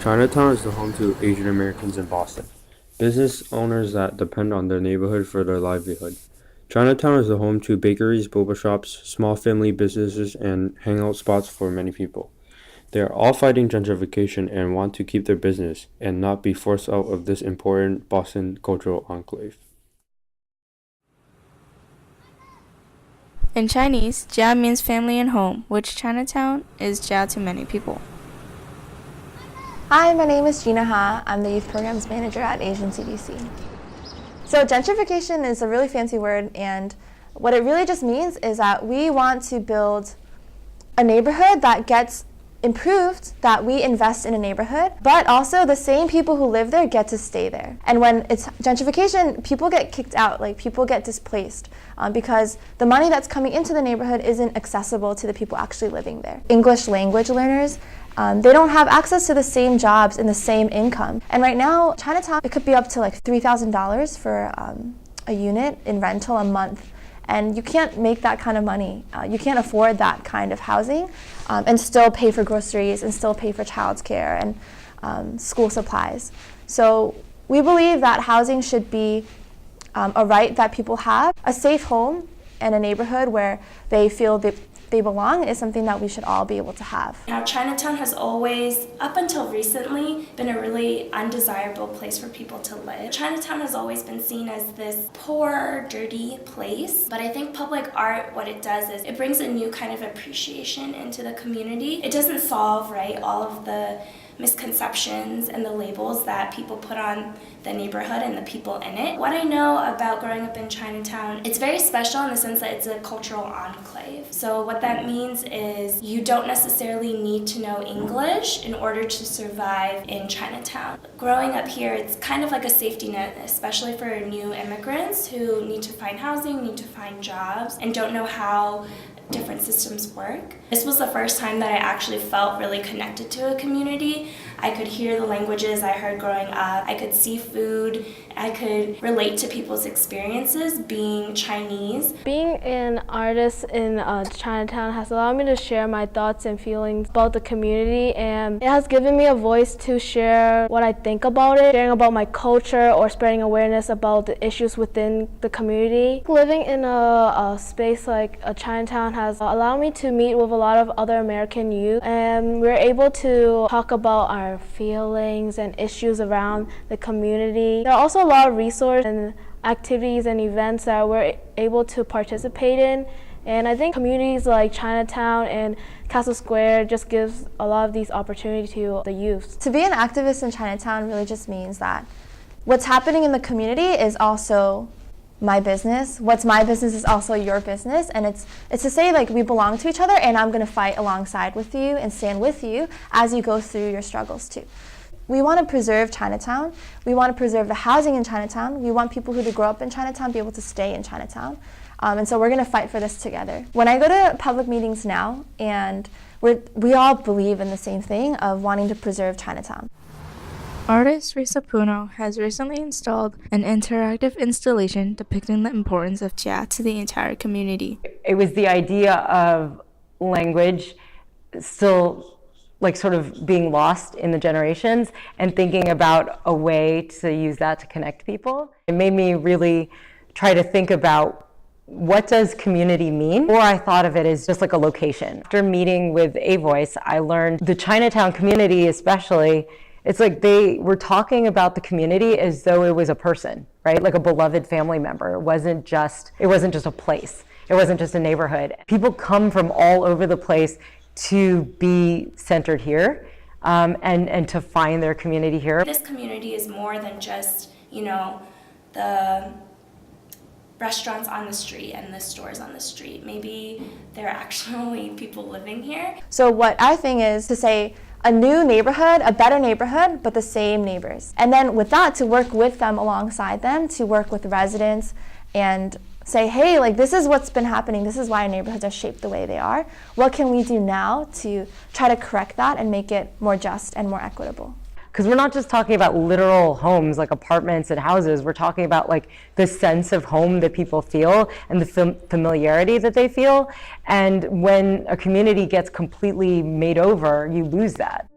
Chinatown is the home to Asian Americans in Boston, business owners that depend on their neighborhood for their livelihood. Chinatown is the home to bakeries, boba shops, small family businesses, and hangout spots for many people. They are all fighting gentrification and want to keep their business and not be forced out of this important Boston cultural enclave. In Chinese, Jia means family and home, which Chinatown is Jia to many people. Hi, my name is Gina Ha. I'm the Youth Programs Manager at Asian CDC. So gentrification is a really fancy word, and what it really just means is that we want to build a neighborhood that gets improved, that we invest in a neighborhood, but also the same people who live there get to stay there. And when it's gentrification, people get kicked out, like people get displaced because the money that's coming into the neighborhood isn't accessible to the people actually living there. English language learners, they don't have access to the same jobs and the same income. And right now, Chinatown, it could be up to like $3,000 for a unit in rental a month. And you can't make that kind of money. You can't afford that kind of housing and still pay for groceries and still pay for childcare and school supplies. So we believe that housing should be a right that people have. A safe home and a neighborhood where they feel that they belong is something that we should all be able to have. Now, Chinatown has always, up until recently, been a really undesirable place for people to live. Chinatown has always been seen as this poor, dirty place, but I think public art, what it does is it brings a new kind of appreciation into the community. It doesn't solve, right, all of the misconceptions and the labels that people put on the neighborhood and the people in it. What I know about growing up in Chinatown, it's very special in the sense that it's a cultural enclave. So what that means is you don't necessarily need to know English in order to survive in Chinatown. Growing up here, it's kind of like a safety net, especially for new immigrants who need to find housing, need to find jobs, and don't know how different systems work. This was the first time that I actually felt really connected to a community. I could hear the languages I heard growing up. I could see food. I could relate to people's experiences being Chinese. Being an artist in Chinatown has allowed me to share my thoughts and feelings about the community, and it has given me a voice to share what I think about it, sharing about my culture or spreading awareness about the issues within the community. Living in a space like Chinatown has allowed me to meet with a lot of other American youth, and we're able to talk about our feelings and issues around the community. There are also a lot of resources and activities and events that we're able to participate in, and I think communities like Chinatown and Castle Square just gives a lot of these opportunities to the youth. To be an activist in Chinatown really just means that what's happening in the community is also my business. What's my business is also your business, and it's to say like we belong to each other, and I'm going to fight alongside with you and stand with you as you go through your struggles too. We want to preserve Chinatown. We want to preserve the housing in Chinatown. We want people who to grow up in Chinatown be able to stay in Chinatown. And so we're going to fight for this together. When I go to public meetings now, and we all believe in the same thing of wanting to preserve Chinatown. Artist Risa Puno has recently installed an interactive installation depicting the importance of Jia to the entire community. It was the idea of language still like sort of being lost in the generations and thinking about a way to use that to connect people. It made me really try to think about what does community mean? Or I thought of it as just like a location. After meeting with A Voice, I learned the Chinatown community especially, it's like they were talking about the community as though it was a person, right? Like a beloved family member. It wasn't just a place. It wasn't just a neighborhood. People come from all over the place to be centered here and to find their community here. This community is more than just, the restaurants on the street and the stores on the street. Maybe there are actually people living here. So what our thing is to say a new neighborhood, a better neighborhood, but the same neighbors. And then with that, to work with them alongside them, to work with residents and say, hey, like this is what's been happening. This is why our neighborhoods are shaped the way they are. What can we do now to try to correct that and make it more just and more equitable? Because we're not just talking about literal homes like apartments and houses. We're talking about like the sense of home that people feel and the familiarity that they feel. And when a community gets completely made over, you lose that.